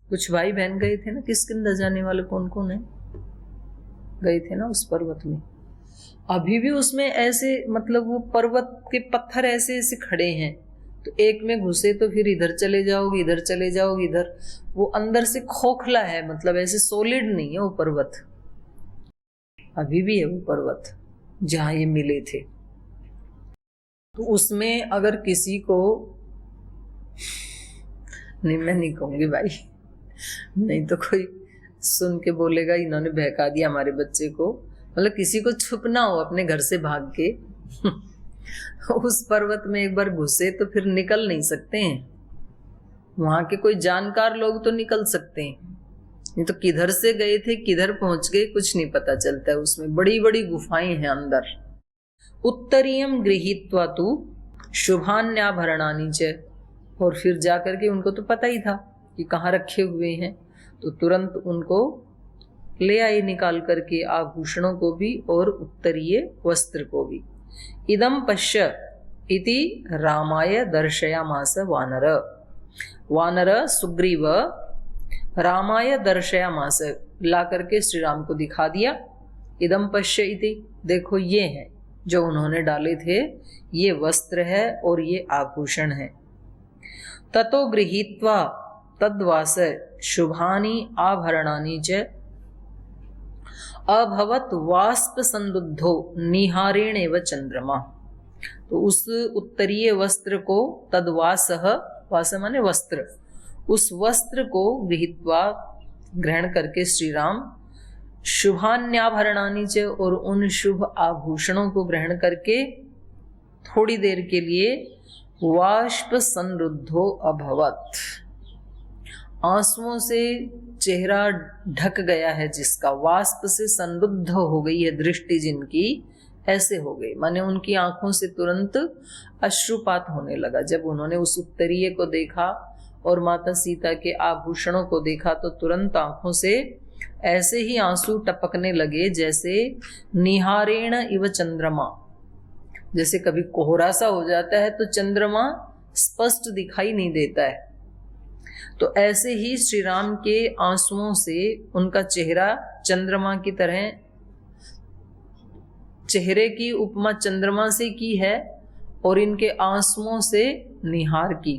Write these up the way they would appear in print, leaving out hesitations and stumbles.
कुछ भाई बहन गए थे ना, किष्किंधा जाने वाले कौन कौन है, गए थे ना उस पर्वत में। अभी भी उसमें ऐसे मतलब वो पर्वत के पत्थर ऐसे ऐसे खड़े हैं, तो एक में घुसे तो फिर इधर चले जाओगे, इधर चले जाओगे, इधर। वो अंदर से खोखला है, मतलब ऐसे सॉलिड नहीं है वो पर्वत। अभी भी है वो पर्वत जहां ये मिले थे। तो उसमें अगर किसी को, नहीं मैं नहीं कहूंगी भाई, नहीं तो कोई सुन के बोलेगा इन्होंने बहका दिया हमारे बच्चे को। मतलब किसी को छुपना हो अपने घर से भाग के उस पर्वत में एक बार घुसे तो फिर निकल नहीं सकते हैं। वहां के कोई जानकार लोग तो निकल सकते हैं, नहीं तो किधर से गए थे किधर पहुंच गए कुछ नहीं पता चलता है। उसमें बड़ी बड़ी गुफाएं हैं अंदर। उत्तरीयम गृहीत्वा तु शुभान्याभरणानि च, और फिर जाकर के उनको तो पता ही था कि कहाँ रखे हुए हैं, तो तुरंत उनको ले आई निकाल करके, आभूषणों को भी और उत्तरीय वस्त्र को भी। इदम पश्य इति रामाय दर्शयामास वानर। वानर सुग्रीव रामाय दर्शयामास, ला करके श्री राम को दिखा दिया। इदम पश्य इति, देखो ये है जो उन्होंने डाले थे, ये वस्त्र है और ये आभूषण है। ततो गृहीत्वा तद्वास शुभानि आभरणानि च अभवत वाष्प संरुद्धो निहारेण एव चंद्रमा। तो उस उत्तरीय वस्त्र को, तद्वासः, वास माने वस्त्र, उस वस्त्र को गृहीत्वा ग्रहण करके श्री राम शुभान्याभरणानि च, और उन शुभ आभूषणों को ग्रहण करके थोड़ी देर के लिए वाष्प संरुद्धो अभवत, आंसुओं से चेहरा ढक गया है जिसका, वाष्प से संरुद्ध हो गई है दृष्टि जिनकी, ऐसे हो गई, माने उनकी आंखों से तुरंत अश्रुपात होने लगा। जब उन्होंने उस उत्तरीय को देखा और माता सीता के आभूषणों को देखा तो तुरंत आंखों से ऐसे ही आंसू टपकने लगे जैसे निहारेण इव चंद्रमा, जैसे कभी कोहरा सा हो जाता है तो चंद्रमा स्पष्ट दिखाई नहीं देता है, तो ऐसे ही श्री राम के आंसुओं से उनका चेहरा चंद्रमा की तरह, चेहरे की उपमा चंद्रमा से की है और इनके आंसुओं से निहार की,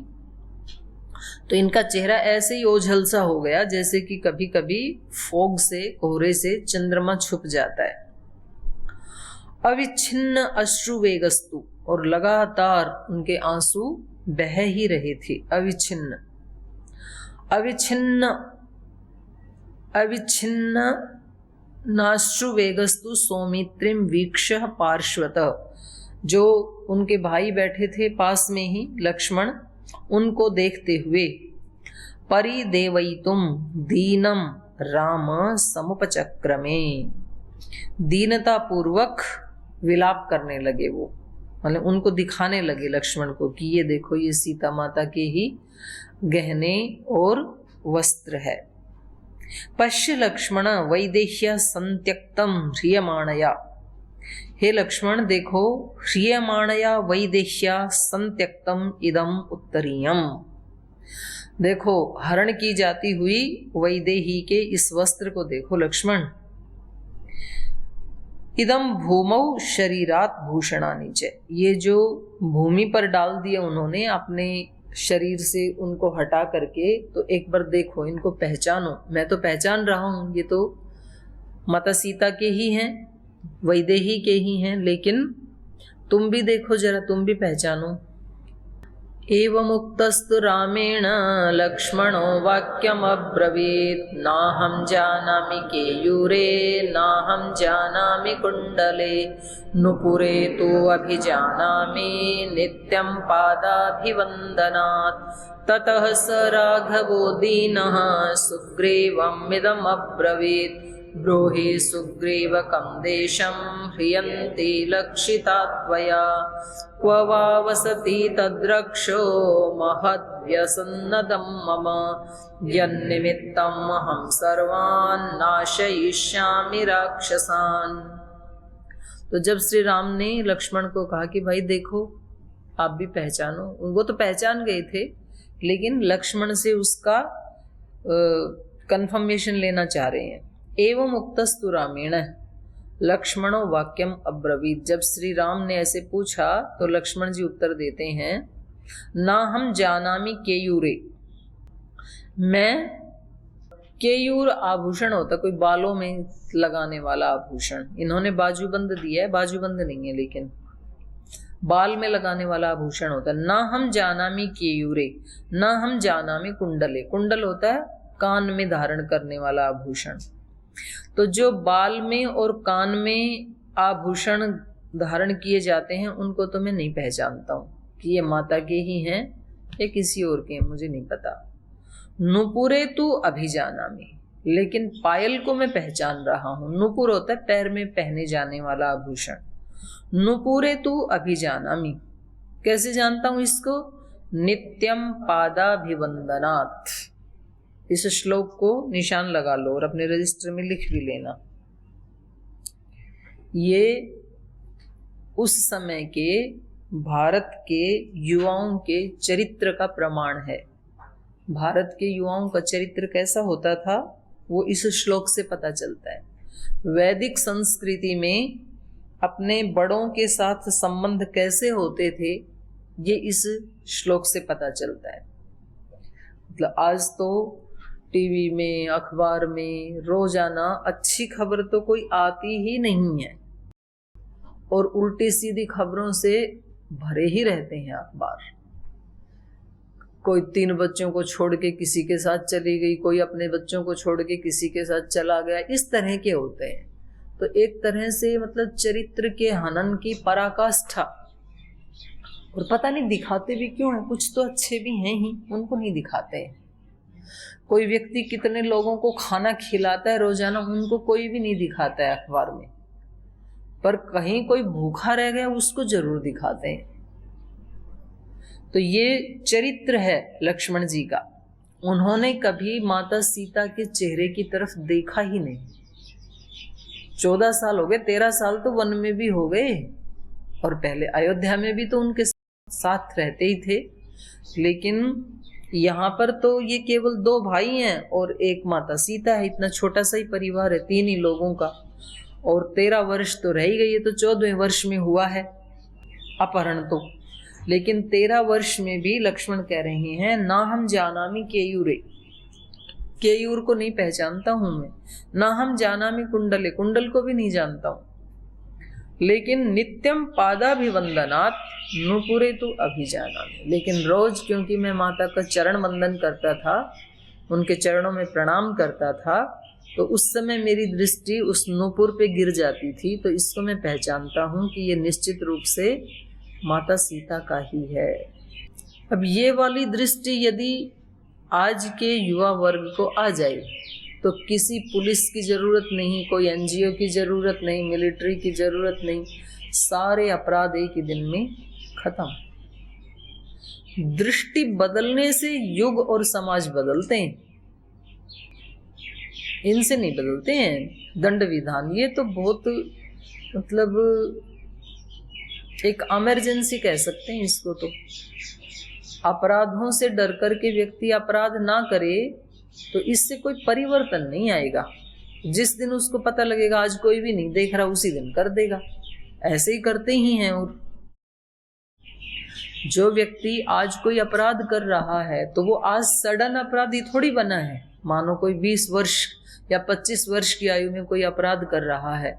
तो इनका चेहरा ऐसे ही ओझल सा हो गया जैसे कि कभी कभी फोग से, कोहरे से चंद्रमा छुप जाता है। अविच्छिन्न अश्रु वेगस्तु, और लगातार उनके आंसू बह ही रहे थे। अविच्छिन्न अविच्छिन्न अविच्छिन्न नाश्रु वेगस्तु सौमित्रिम वीक्ष पार्श्वतः, जो उनके भाई बैठे थे पास में ही लक्ष्मण, उनको देखते हुए परिदेवयितुम दीनम राम समुपचक्रमे, दीनता पूर्वक विलाप करने लगे वो, मतलब उनको दिखाने लगे लक्ष्मण को कि ये देखो ये सीता माता के ही गहने और वस्त्र है। पश्य लक्ष्मण वैदेह्य संत्यक्तम ह्रियमाणया, हे लक्ष्मण देखो, ह्रियमाणया वैदेह्या संत्यक्तम इदम उत्तरीयम, देखो हरण की जाती हुई वैदेही के इस वस्त्र को देखो लक्ष्मण। इदम भूमौ शरीरात भूषणानि च, ये जो भूमि पर डाल दिए उन्होंने अपने शरीर से, उनको हटा करके, तो एक बार देखो इनको पहचानो। मैं तो पहचान रहा हूं ये तो माता सीता के ही हैं, वैदेही के ही हैं, लेकिन तुम भी देखो जरा, तुम भी पहचानो। एवमुक्तस्तु रामेण लक्ष्मणो वाक्यमब्रवीत्, नाहं जानामि केयूरे नाहं जानामि कुण्डले, नुपुरे तु अभिजानामि नित्यं पादाभिवन्दनात्। ततः स राघवो दीनः सुग्रीवमिदमब्रवीत्, ब्रूहि सुग्रीवकं देशं ह्रियन्ते लक्षिता त्वया, क्व वा वसति तद्रक्षो महद्व्यसन्नदं मम, यन्निमित्तम् अहं सर्वान् नाशयिष्यामि राक्षसान्। तो जब श्री राम ने लक्ष्मण को कहा कि भाई देखो आप भी पहचानो, वो तो पहचान गए थे, लेकिन लक्ष्मण से उसका कंफर्मेशन लेना चाह रहे हैं। एवं उक्तस्तु रामेण लक्ष्मणो वाक्यम अब्रवीत। जब श्री राम ने ऐसे पूछा तो लक्ष्मण जी उत्तर देते हैं, ना हम जानामि केयूरे। मैं, केयूर आभूषण होता कोई बालों में लगाने वाला आभूषण, इन्होंने बाजूबंद दिया है, बाजूबंद नहीं है लेकिन बाल में लगाने वाला आभूषण होता है। ना हम जानामि केयूरे, ना हम जानामि कुंडले। कुंडल होता है कान में धारण करने वाला आभूषण। तो जो बाल में और कान में आभूषण धारण किए जाते हैं उनको तो मैं नहीं पहचानता हूँ कि ये माता के ही हैं या किसी और के हैं, मुझे नहीं पता। नुपुरे तू अभिजानामि, लेकिन पायल को मैं पहचान रहा हूँ। नुपुर होता है पैर में पहने जाने वाला आभूषण। नुपुरे तू अभिजानामि, कैसे जानता हूं इसको? नित्यम पादाभिवंदनात्। इस श्लोक को निशान लगा लो और अपने रजिस्टर में लिख भी लेना। ये उस समय के भारत के युवाओं के चरित्र का प्रमाण है। भारत के युवाओं का चरित्र कैसा होता था वो इस श्लोक से पता चलता है। वैदिक संस्कृति में अपने बड़ों के साथ संबंध कैसे होते थे ये इस श्लोक से पता चलता है। मतलब आज तो टीवी में, अखबार में रोजाना अच्छी खबर तो कोई आती ही नहीं है और उल्टी सीधी खबरों से भरे ही रहते हैं अखबार। कोई 3 बच्चों को छोड़ के किसी के साथ चली गई, कोई अपने बच्चों को छोड़ के किसी के साथ चला गया, इस तरह के होते हैं। तो एक तरह से मतलब चरित्र के हनन की पराकाष्ठा। और पता नहीं दिखाते भी क्यों है, कुछ तो अच्छे भी हैं ही, उनको नहीं दिखाते। कोई व्यक्ति कितने लोगों को खाना खिलाता है रोजाना, उनको कोई भी नहीं दिखाता है अखबार में, पर कहीं कोई भूखा रह गया उसको जरूर दिखाते हैं। तो ये चरित्र है लक्ष्मण जी का। उन्होंने कभी माता सीता के चेहरे की तरफ देखा ही नहीं। 14 साल हो गए, 13 साल तो वन में भी हो गए और पहले अयोध्या में भी तो उनके साथ रहते ही थे। लेकिन यहाँ पर तो ये केवल 2 भाई हैं और एक माता सीता है। इतना छोटा सा ही परिवार है, 3 ही लोगों का। और 13 वर्ष तो रह ही गई है, तो 14वें वर्ष में हुआ है अपहरण तो। लेकिन 13 वर्ष में भी लक्ष्मण कह रहे हैं, ना हम जानामि केयूरे, केयूर को नहीं पहचानता हूं मैं। ना हम जानामि कुंडले, कुंडल को भी नहीं जानता हूं। लेकिन नित्यम पादाभिवंदनात् नुपुरे तु अभिजानामि, लेकिन रोज क्योंकि मैं माता का चरण वंदन करता था, उनके चरणों में प्रणाम करता था, तो उस समय मेरी दृष्टि उस नुपुर पे गिर जाती थी। तो इसको मैं पहचानता हूँ कि ये निश्चित रूप से माता सीता का ही है। अब ये वाली दृष्टि यदि आज के युवा वर्ग को आ जाए तो किसी पुलिस की जरूरत नहीं, कोई एनजीओ की जरूरत नहीं, मिलिट्री की जरूरत नहीं, सारे अपराध एक ही दिन में खत्म। दृष्टि बदलने से युग और समाज बदलते हैं, इनसे नहीं बदलते हैं। दंड विधान ये तो बहुत मतलब एक इमरजेंसी कह सकते हैं इसको। तो अपराधों से डर कर के व्यक्ति अपराध ना करे तो इससे कोई परिवर्तन नहीं आएगा। जिस दिन उसको पता लगेगा आज कोई भी नहीं देख रहा, उसी दिन कर देगा। ऐसे ही करते ही हैं। और जो व्यक्ति आज कोई अपराध कर रहा है तो वो आज सडन अपराधी थोड़ी बना है। मानो कोई 20 वर्ष या 25 वर्ष की आयु में कोई अपराध कर रहा है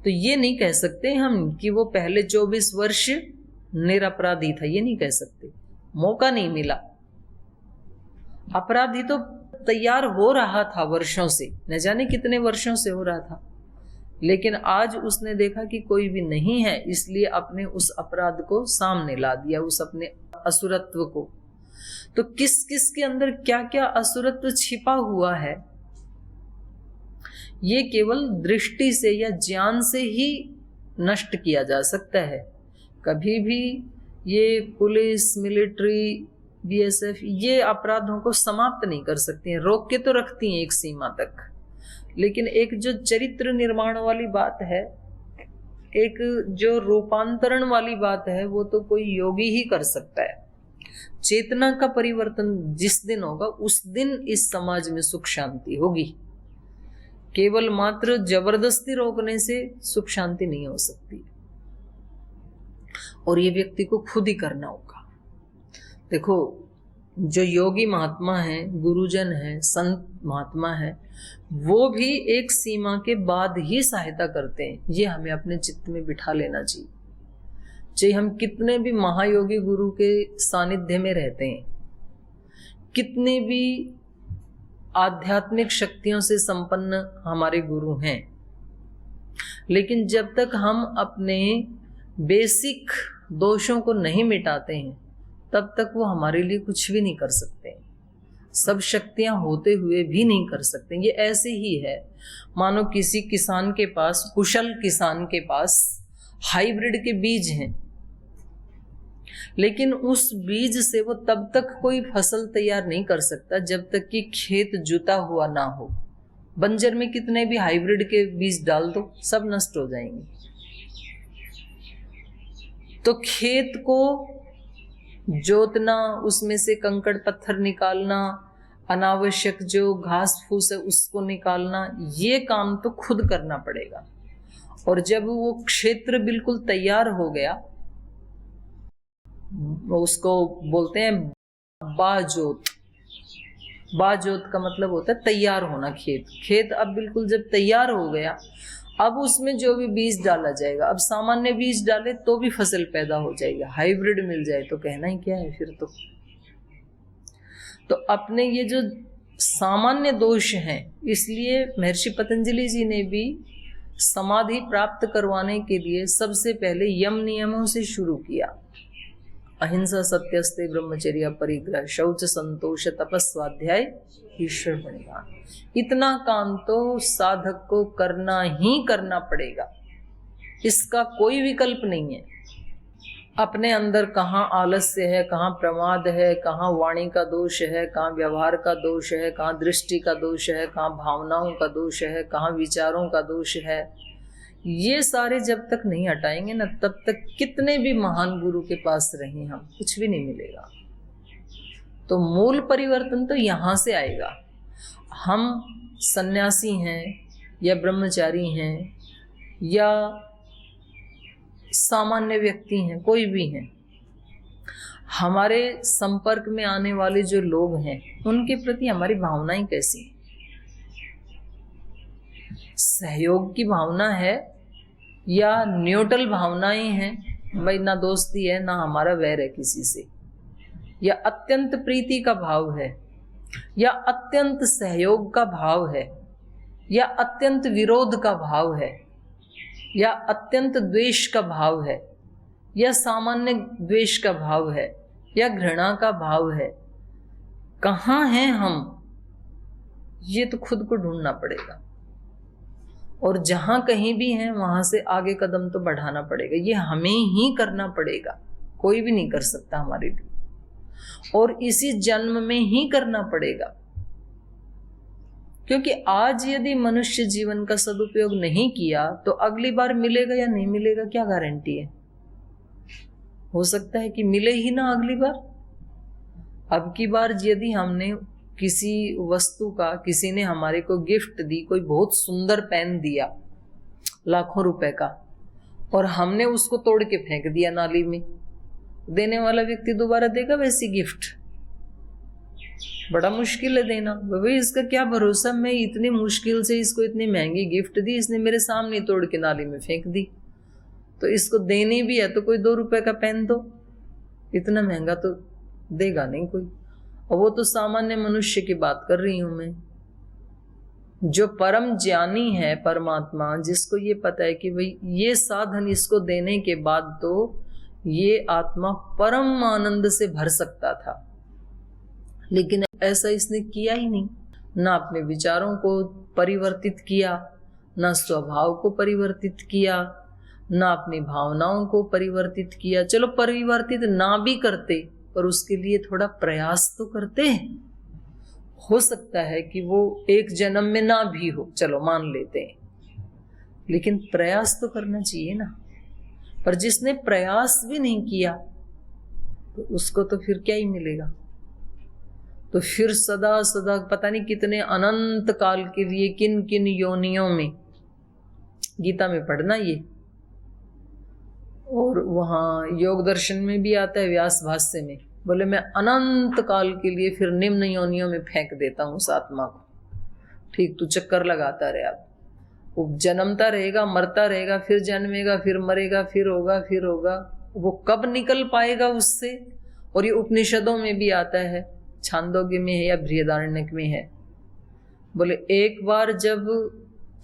तो ये नहीं कह सकते हम कि वो पहले 24 वर्ष निरपराधी था, ये नहीं कह सकते। मौका नहीं मिला। अपराधी तो तैयार हो रहा था वर्षों से, न जाने कितने वर्षों से हो रहा था, लेकिन आज उसने देखा कि कोई भी नहीं है, इसलिए अपने उस अपराध को सामने ला दिया, उस अपने असुरत्व को। तो किस किस के अंदर क्या क्या असुरत्व छिपा हुआ है ये केवल दृष्टि से या ज्ञान से ही नष्ट किया जा सकता है। कभी भी ये पुलिस, मिलिट्री, बीएसएफ ये अपराधों को समाप्त नहीं कर सकती हैं। रोक के तो रखती हैं एक सीमा तक, लेकिन एक जो चरित्र निर्माण वाली बात है, एक जो रूपांतरण वाली बात है, वो तो कोई योगी ही कर सकता है। चेतना का परिवर्तन जिस दिन होगा उस दिन इस समाज में सुख शांति होगी। केवल मात्र जबरदस्ती रोकने से सुख शांति नहीं हो सकती, और ये व्यक्ति को खुद ही करना होगा। देखो, जो योगी महात्मा हैं, गुरुजन हैं, संत महात्मा हैं, वो भी एक सीमा के बाद ही सहायता करते हैं। ये हमें अपने चित्त में बिठा लेना चाहिए। चाहे हम कितने भी महायोगी गुरु के सानिध्य में रहते हैं, कितने भी आध्यात्मिक शक्तियों से संपन्न हमारे गुरु हैं, लेकिन जब तक हम अपने बेसिक दोषों को नहीं मिटाते हैं तब तक वो हमारे लिए कुछ भी नहीं कर सकते। सब शक्तियां होते हुए भी नहीं कर सकते। ये ऐसे ही है, मानो किसी किसान के पास, कुशल किसान के पास हाइब्रिड के बीज हैं, लेकिन उस बीज से वो तब तक कोई फसल तैयार नहीं कर सकता जब तक कि खेत जुता हुआ ना हो। बंजर में कितने भी हाइब्रिड के बीज डाल दो, सब नष्ट हो जाएंगे। तो खेत को जोतना, उसमें से कंकड़ पत्थर निकालना, अनावश्यक जो घास फूस है उसको निकालना, ये काम तो खुद करना पड़ेगा। और जब वो क्षेत्र बिल्कुल तैयार हो गया, उसको बोलते हैं बाजोत। बाजोत का मतलब होता है तैयार होना। खेत अब बिल्कुल जब तैयार हो गया, अब उसमें जो भी बीज डाला जाएगा, अब सामान्य बीज डाले तो भी फसल पैदा हो जाएगी, हाइब्रिड मिल जाए तो कहना ही क्या है फिर। तो अपने ये जो सामान्य दोष हैं, इसलिए महर्षि पतंजलि जी ने भी समाधि प्राप्त करवाने के लिए सबसे पहले यम नियमों से शुरू किया। अहिंसा, सत्यस्ते, ब्रह्मचर्य, परिग्रह, शौच, संतोष, तपस्वाध्याय, ईश्वर प्रणिधान। इतना काम तो साधक को करना ही करना पड़ेगा, इसका कोई विकल्प नहीं है। अपने अंदर कहाँ आलस्य है, कहाँ प्रमाद है, कहाँ वाणी का दोष है, कहाँ व्यवहार का दोष है, कहाँ दृष्टि का दोष है, कहाँ भावनाओं का दोष है, कहाँ विचारों का दोष है, ये सारे जब तक नहीं हटाएंगे ना, तब तक कितने भी महान गुरु के पास रहें हम, कुछ भी नहीं मिलेगा। तो मूल परिवर्तन तो यहाँ से आएगा। हम सन्यासी हैं या ब्रह्मचारी हैं या सामान्य व्यक्ति हैं, कोई भी हैं, हमारे संपर्क में आने वाले जो लोग हैं उनके प्रति हमारी भावनाएं कैसी हैं? सहयोग की भावना है या न्यूट्रल भावनाएं हैं, भाई ना दोस्ती है ना हमारा वैर है किसी से, या अत्यंत प्रीति का भाव है, या अत्यंत सहयोग का भाव है, या अत्यंत विरोध का भाव है, या अत्यंत द्वेष का भाव है, या सामान्य द्वेष का भाव है, या घृणा का भाव है। कहाँ हैं हम? ये तो खुद को ढूंढना पड़ेगा, और जहां कहीं भी हैं वहां से आगे कदम तो बढ़ाना पड़ेगा। ये हमें ही करना पड़ेगा, कोई भी नहीं कर सकता हमारे लिए, और इसी जन्म में ही करना पड़ेगा। क्योंकि आज यदि मनुष्य जीवन का सदुपयोग नहीं किया तो अगली बार मिलेगा या नहीं मिलेगा, क्या गारंटी है? हो सकता है कि मिले ही ना अगली बार। अब की बार यदि हमने किसी वस्तु का, किसी ने हमारे को गिफ्ट दी, कोई बहुत सुंदर पेन दिया लाखों रुपए का, और हमने उसको तोड़ के फेंक दिया नाली में, देने वाला व्यक्ति दोबारा देगा वैसी गिफ्ट? बड़ा मुश्किल है देना। भाई इसका क्या भरोसा, मैं इतनी मुश्किल से इसको इतनी महंगी गिफ्ट दी, इसने मेरे सामने तोड़ के नाली में फेंक दी, तो इसको देनी भी है तो कोई 2 रुपए का पेन दो, इतना महंगा तो देगा नहीं कोई। और वो तो सामान्य मनुष्य की बात कर रही हूं मैं, जो परम ज्ञानी है, परमात्मा, जिसको ये पता है कि भाई ये साधन इसको देने के बाद तो ये आत्मा परम आनंद से भर सकता था, लेकिन ऐसा इसने किया ही नहीं। ना अपने विचारों को परिवर्तित किया, ना स्वभाव को परिवर्तित किया, ना अपनी भावनाओं को परिवर्तित किया। चलो परिवर्तित ना भी करते पर उसके लिए थोड़ा प्रयास तो करते हैं। हो सकता है कि वो एक जन्म में ना भी हो, चलो मान लेते हैं, लेकिन प्रयास तो करना चाहिए ना। पर जिसने प्रयास भी नहीं किया तो उसको तो फिर क्या ही मिलेगा। तो फिर सदा सदा पता नहीं कितने अनंत काल के लिए किन किन योनियों में, गीता में पढ़ना ये, और वहां योग दर्शन में भी आता है, व्यास भाष्य में, बोले मैं अनंत काल के लिए फिर निम्न योनियों में फेंक देता हूं उस आत्मा को। ठीक, तू चक्कर लगाता रहे, आप वो जन्मता रहेगा, मरता रहेगा, फिर जन्मेगा, फिर मरेगा, फिर होगा, फिर होगा, वो कब निकल पाएगा उससे। और ये उपनिषदों में भी आता है, छांदोग्य में है या बृहदारण्यक में है। बोले एक बार जब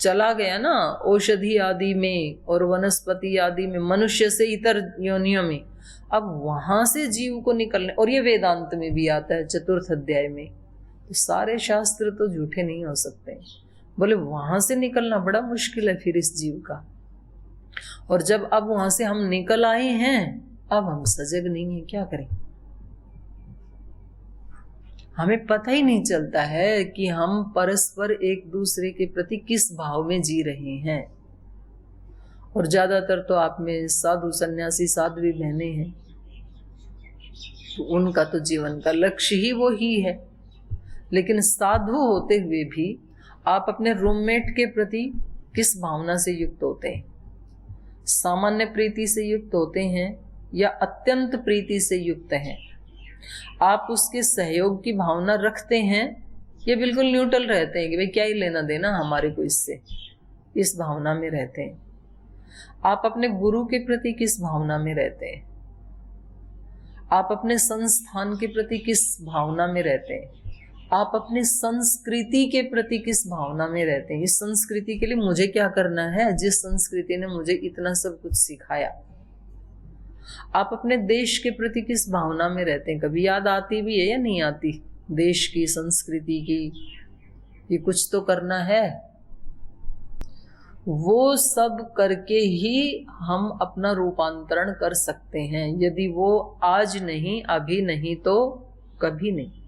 चला गया ना औषधि आदि में और वनस्पति आदि में, मनुष्य से इतर योनियों में, अब वहां से जीव को निकलने, और ये वेदांत में भी आता है 4th अध्याय में, तो सारे शास्त्र तो झूठे नहीं हो सकते। बोले वहां से निकलना बड़ा मुश्किल है फिर इस जीव का। और जब अब वहां से हम निकल आए हैं, अब हम सजग नहीं है, क्या करें। हमें पता ही नहीं चलता है कि हम परस्पर एक दूसरे के प्रति किस भाव में जी रहे हैं। और ज्यादातर तो आप में साधु सन्यासी साध्वी बहनें हैं, तो उनका तो जीवन का लक्ष्य ही वो ही है। लेकिन साधु होते हुए भी आप अपने रूममेट के प्रति किस भावना से युक्त होते हैं? सामान्य प्रीति से युक्त होते हैं या अत्यंत प्रीति से युक्त हैं? आप उसके सहयोग की भावना रखते हैं या बिल्कुल न्यूट्रल रहते हैं कि भाई क्या ही लेना देना हमारे को इससे, इस भावना में रहते हैं? आप अपने गुरु के प्रति किस भावना में रहते हैं? आप अपने संस्थान के प्रति किस भावना में रहते हैं? आप अपनी संस्कृति के प्रति किस भावना में रहते हैं? इस संस्कृति के लिए मुझे क्या करना है, जिस संस्कृति ने मुझे इतना सब कुछ सिखाया। आप अपने देश के प्रति किस भावना में रहते हैं? कभी याद आती भी है या नहीं आती देश की, संस्कृति की, ये कुछ तो करना है। वो सब करके ही हम अपना रूपांतरण कर सकते हैं। यदि वो आज नहीं, अभी नहीं, तो कभी नहीं।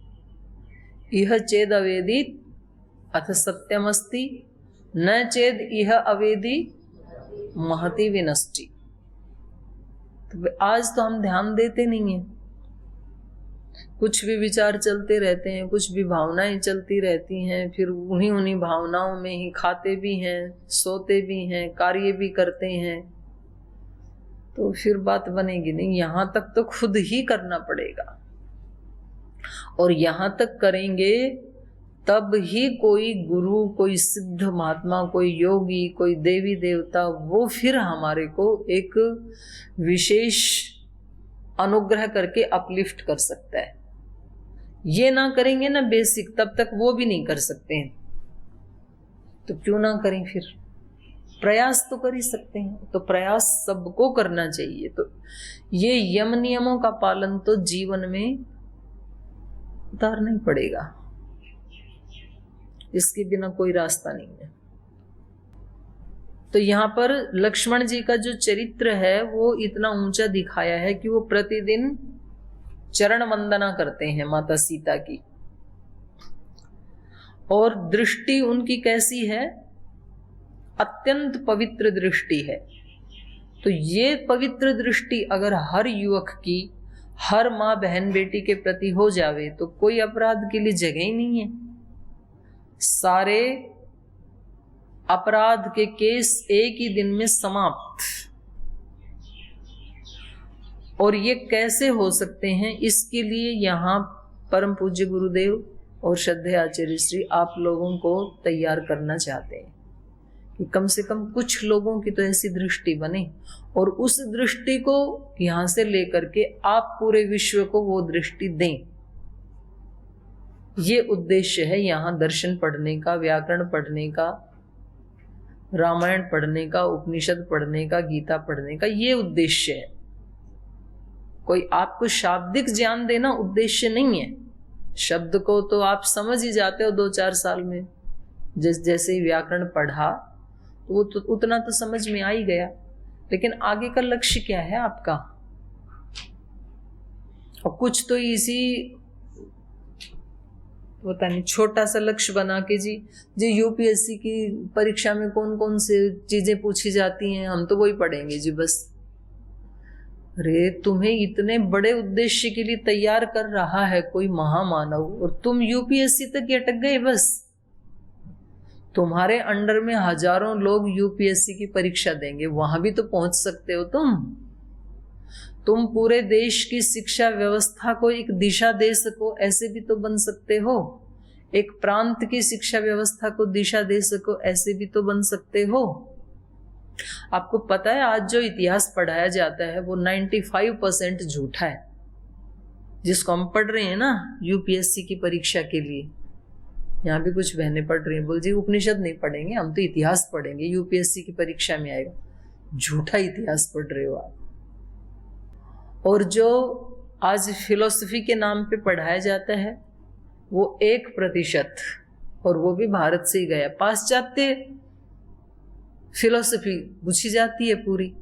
इह चेद अवेदित अथ सत्यमस्ति, न चेद इह अवेदी महति विनष्टि। तो आज तो हम ध्यान देते नहीं हैं, कुछ भी विचार चलते रहते हैं, कुछ भी भावनाएं चलती रहती हैं, फिर उन्हीं भावनाओं में ही खाते भी हैं, सोते भी हैं, कार्य भी करते हैं। तो फिर बात बनेगी नहीं। यहां तक तो खुद ही करना पड़ेगा, और यहां तक करेंगे तब ही कोई गुरु, कोई सिद्ध महात्मा, कोई योगी, कोई देवी देवता, वो फिर हमारे को एक विशेष अनुग्रह करके अपलिफ्ट कर सकता है। ये ना करेंगे ना बेसिक, तब तक वो भी नहीं कर सकते हैं। तो क्यों ना करें फिर? प्रयास तो कर ही सकते हैं, तो प्रयास सबको करना चाहिए। तो ये यम नियमों का पालन तो जीवन में उतारना ही पड़ेगा, इसके बिना कोई रास्ता नहीं है। तो यहाँ पर लक्ष्मण जी का जो चरित्र है वो इतना ऊंचा दिखाया है कि वो प्रतिदिन चरण वंदना करते हैं माता सीता की, और दृष्टि उनकी कैसी है? अत्यंत पवित्र दृष्टि है। तो ये पवित्र दृष्टि अगर हर युवक की, हर माँ बहन बेटी के प्रति हो जावे तो कोई अपराध के लिए जगह ही नहीं है। सारे अपराध के केस एक ही दिन में समाप्त। और ये कैसे हो सकते हैं? इसके लिए यहाँ परम पूज्य गुरुदेव और श्रद्धेय आचार्य श्री आप लोगों को तैयार करना चाहते हैं कि कम से कम कुछ लोगों की तो ऐसी दृष्टि बने, और उस दृष्टि को यहां से लेकर के आप पूरे विश्व को वो दृष्टि दें। ये उद्देश्य है यहाँ दर्शन पढ़ने का, व्याकरण पढ़ने का, रामायण पढ़ने का, उपनिषद पढ़ने का, गीता पढ़ने का, ये उद्देश्य है। कोई आपको शाब्दिक ज्ञान देना उद्देश्य नहीं है। शब्द को तो आप समझ ही जाते हो 2-4 साल में, जैसे ही व्याकरण पढ़ा तो वो तो उतना तो समझ में आ ही गया। लेकिन आगे का लक्ष्य क्या है आपका? और कुछ तो इसी पता नहीं छोटा सा लक्ष्य बना के जी यूपीएससी की परीक्षा में कौन कौन से चीजें पूछी जाती हैं, हम तो वही पढ़ेंगे जी बस। अरे तुम्हें इतने बड़े उद्देश्य के लिए तैयार कर रहा है कोई महामानव, और तुम यूपीएससी तक ही अटक गए बस। तुम्हारे अंडर में हजारों लोग यूपीएससी की परीक्षा देंगे, वहां भी तो पहुंच सकते हो तुम पूरे देश की शिक्षा व्यवस्था को एक दिशा दे सको, ऐसे भी तो बन सकते हो। एक प्रांत की शिक्षा व्यवस्था को दिशा दे सको, ऐसे भी तो बन सकते हो। आपको पता है आज जो इतिहास पढ़ाया जाता है वो 95% झूठा है, जिसको हम पढ़ रहे हैं ना यूपीएससी की परीक्षा के लिए। यहाँ भी कुछ बहनें पढ़ रही हैं, बोल जी उपनिषद नहीं पढ़ेंगे, हम तो इतिहास पढ़ेंगे, यूपीएससी की परीक्षा में आएगा। झूठा इतिहास पढ़ रहे हो आप। और जो आज फिलोसफी के नाम पे पढ़ाया जाता है वो 1%, और वो भी भारत से ही गया। पाश्चात्य फिलोसफी पूछी जाती है पूरी,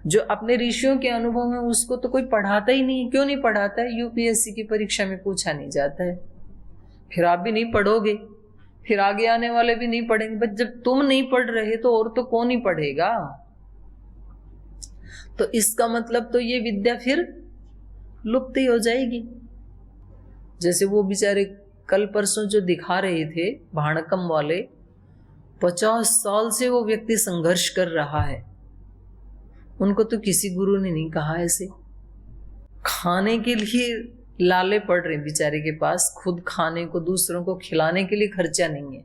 जो अपने ऋषियों के अनुभव है उसको तो कोई पढ़ाता ही नहीं। क्यों नहीं पढ़ाता है? यूपीएससी की परीक्षा में पूछा नहीं जाता है। फिर आप भी नहीं पढ़ोगे, फिर आगे आने वाले भी नहीं पढ़ेंगे। बट जब तुम नहीं पढ़ रहे तो और तो कौन ही पढ़ेगा? तो इसका मतलब तो ये विद्या फिर लुप्त ही हो जाएगी। जैसे वो बेचारे कल परसों जो दिखा रहे थे भाणकम वाले, 50 साल से वो व्यक्ति संघर्ष कर रहा है। उनको तो किसी गुरु ने नहीं कहा ऐसे। खाने के लिए लाले पड़ रहे बेचारे के पास, खुद खाने को दूसरों को खिलाने के लिए खर्चा नहीं है,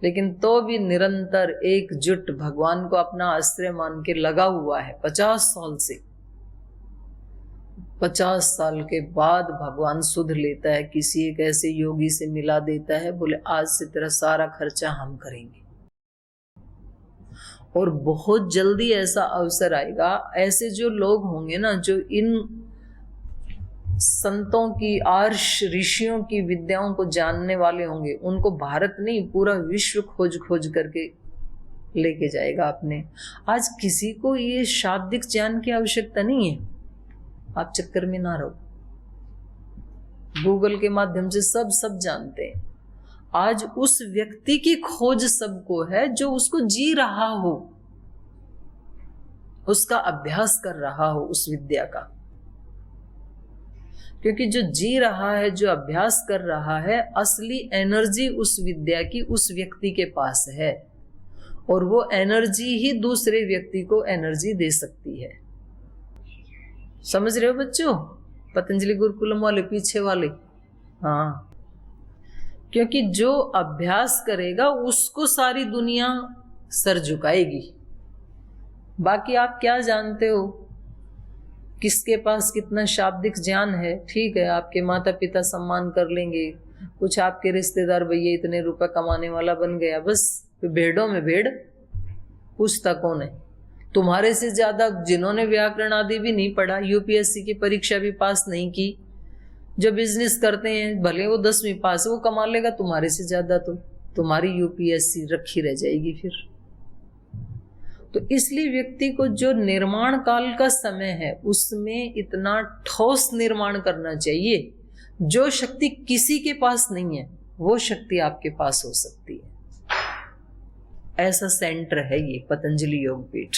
लेकिन तो भी निरंतर एकजुट भगवान को अपना आश्रय मान के लगा हुआ है 50 साल से। 50 साल के बाद भगवान सुध लेता है, किसी एक ऐसे योगी से मिला देता है, बोले आज से तेरा सारा खर्चा हम करेंगे। और बहुत जल्दी ऐसा अवसर आएगा, ऐसे जो लोग होंगे ना जो इन संतों की, आर्ष ऋषियों की विद्याओं को जानने वाले होंगे, उनको भारत नहीं पूरा विश्व खोज खोज करके लेके जाएगा अपने। आज किसी को ये शाब्दिक ज्ञान की आवश्यकता नहीं है, आप चक्कर में ना रहो। गूगल के माध्यम से सब जानते हैं। आज उस व्यक्ति की खोज सबको है जो उसको जी रहा हो, उसका अभ्यास कर रहा हो उस विद्या का। क्योंकि जो जी रहा है, जो अभ्यास कर रहा है, असली एनर्जी उस विद्या की उस व्यक्ति के पास है, और वो एनर्जी ही दूसरे व्यक्ति को एनर्जी दे सकती है। समझ रहे हो बच्चों? पतंजलि गुरुकुलम वाले पीछे वाले, हाँ। क्योंकि जो अभ्यास करेगा उसको सारी दुनिया सर झुकाएगी। बाकी आप क्या जानते हो किसके पास कितना शाब्दिक ज्ञान है? ठीक है, आपके माता पिता सम्मान कर लेंगे, कुछ आपके रिश्तेदार भैया इतने रुपए कमाने वाला बन गया, बस भेड़ों में भेड़, पूछता कौन है? तुम्हारे से ज्यादा जिन्होंने व्याकरण आदि भी नहीं पढ़ा, यूपीएससी की परीक्षा भी पास नहीं की, जो बिजनेस करते हैं भले वो 10वीं पास, वो कमा लेगा तुम्हारे से ज्यादा, तो तुम्हारी यूपीएससी रखी रह जाएगी फिर। तो इसलिए व्यक्ति को जो निर्माण काल का समय है उसमें इतना ठोस निर्माण करना चाहिए, जो शक्ति किसी के पास नहीं है वो शक्ति आपके पास हो सकती है। ऐसा सेंटर है ये पतंजलि योगपीठ।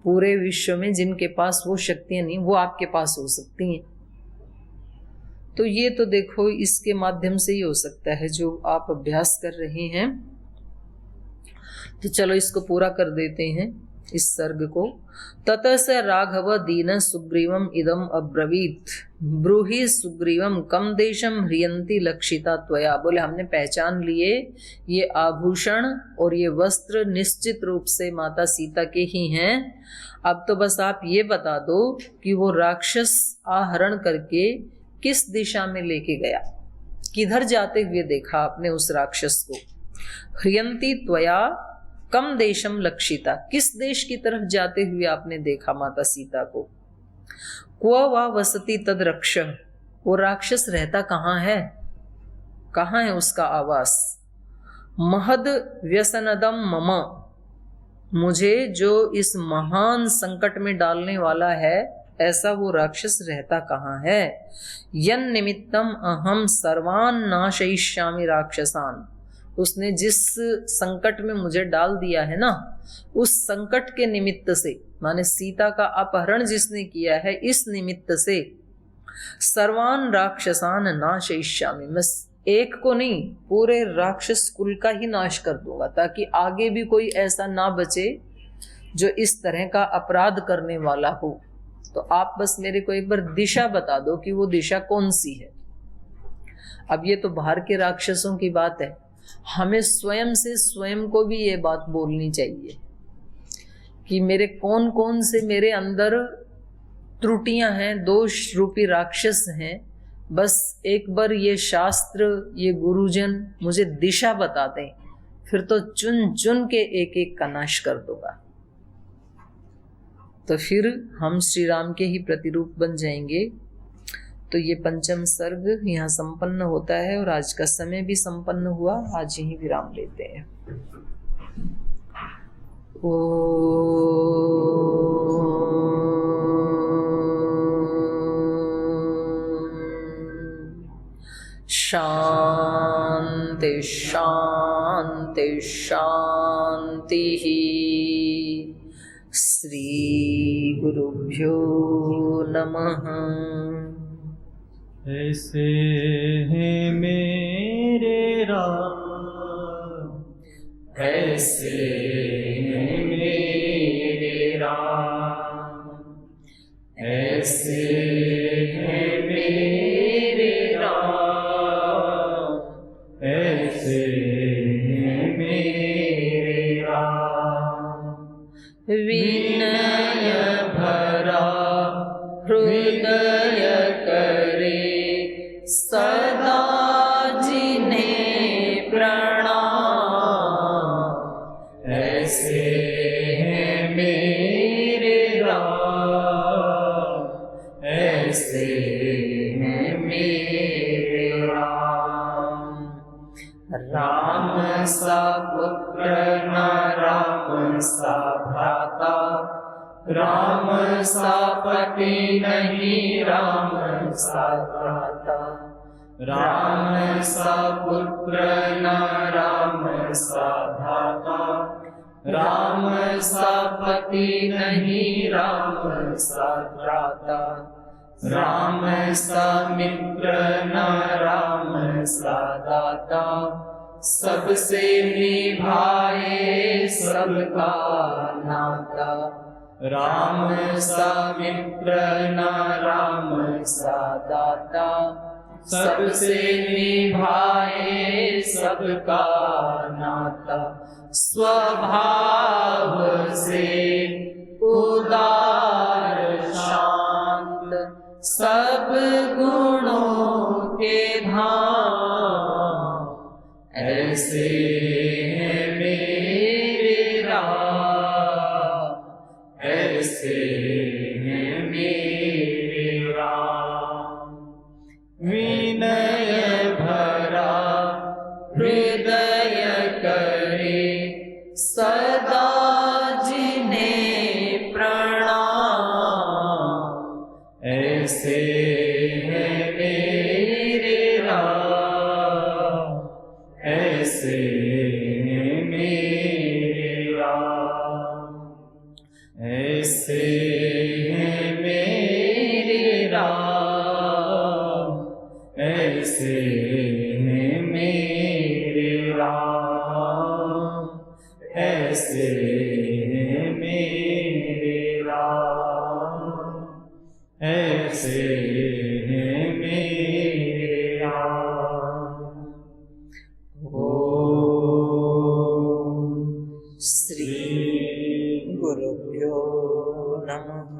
पूरे विश्व में जिनके पास वो शक्तियां नहीं, वो आपके पास हो सकती हैं। तो ये तो देखो इसके माध्यम से ही हो सकता है जो आप अभ्यास कर रहे हैं। तो चलो इसको पूरा कर देते हैं इस सर्ग को। ततः स राघव दीन सुग्रीवम इदम अब्रवीत ब्रूहि सुग्रीवम कम देशम ह्रियंती लक्षिता त्वया। बोले हमने पहचान लिए ये आभूषण और ये वस्त्र निश्चित रूप से माता सीता के ही हैं। अब तो बस आप ये बता दो कि वो राक्षस आहरण करके किस दिशा में लेके गया, किधर जाते हुए देखा आपने उस राक्षस को। ह्रियंती त्वया कम देशम लक्षिता, किस देश की तरफ जाते हुए आपने देखा माता सीता को। क्व वा वसति तद रक्ष, वो राक्षस रहता कहाँ है, कहाँ है उसका आवास। महद व्यसनदम मम, मुझे जो इस महान संकट में डालने वाला है ऐसा वो राक्षस रहता कहाँ है। यन निमित्तम अहम सर्वान नाशयिष्यामि राक्षसान, उसने जिस संकट में मुझे डाल दिया है ना, उस संकट के निमित्त से, माने सीता का अपहरण जिसने किया है, इस निमित्त से सर्वान राक्षसान नाशयिष्यामि, मैं एक को नहीं पूरे राक्षस कुल का ही नाश कर दूंगा, ताकि आगे भी कोई ऐसा ना बचे जो इस तरह का अपराध करने वाला हो। तो आप बस मेरे को एक बार दिशा बता दो कि वो दिशा कौन सी है। अब ये तो बाहर के राक्षसों की बात है, हमें स्वयं से स्वयं को भी ये बात बोलनी चाहिए कि मेरे कौन कौन से मेरे अंदर त्रुटियां हैं, दोष रूपी राक्षस हैं। बस एक बार ये शास्त्र, ये गुरुजन मुझे दिशा बता दें, फिर तो चुन चुन के एक एक का नाश कर दूंगा। तो फिर हम श्री राम के ही प्रतिरूप बन जाएंगे। तो ये पंचम सर्ग यहाँ संपन्न होता है और आज का समय भी संपन्न हुआ। आज यही विराम लेते हैं। शांति शांति शांति। श्री गुरुभ्यो नमः। ऐसे हैं मेरे राम, ऐसे हैं मेरे राम, ऐसे हैं मेरे राम, ऐसे हैं मेरे राम। विनय भरा हृदय करे सदा जिन्हें प्रणाम। ऐसे हैं मेरे राम, ऐसे हैं मेरे राम। राम सा पुत्र न राम सा भ्राता, राम सा पति नहीं राम सा भ्राता। राम सा पुत्र न राम सा भ्राता, राम सा पति नहीं राम सा भ्राता। राम सा मित्र न राम सा दाता, सबसे निभाए सबका नाता। राम सा मित्र न राम सा दाता, सबसे निभाए सबका नाता। स्वभाव से उदार शांत, सब गुणों के धाम। ऐसे हैं मेरे राम, ऐसे हैं मेरे राम। विनय भरा हृदय करे सदा जिन्हें प्रणाम। ऐसे हैं मेरे राम, ऐसे हैं मेरे राम। ऐसे हैं मेरे राम, ऐसे हैं मेरे राम, ऐसे हैं मेरे राम, ऐसे हैं मेरे राम। ओम श्री गुरुभ्यो नमः।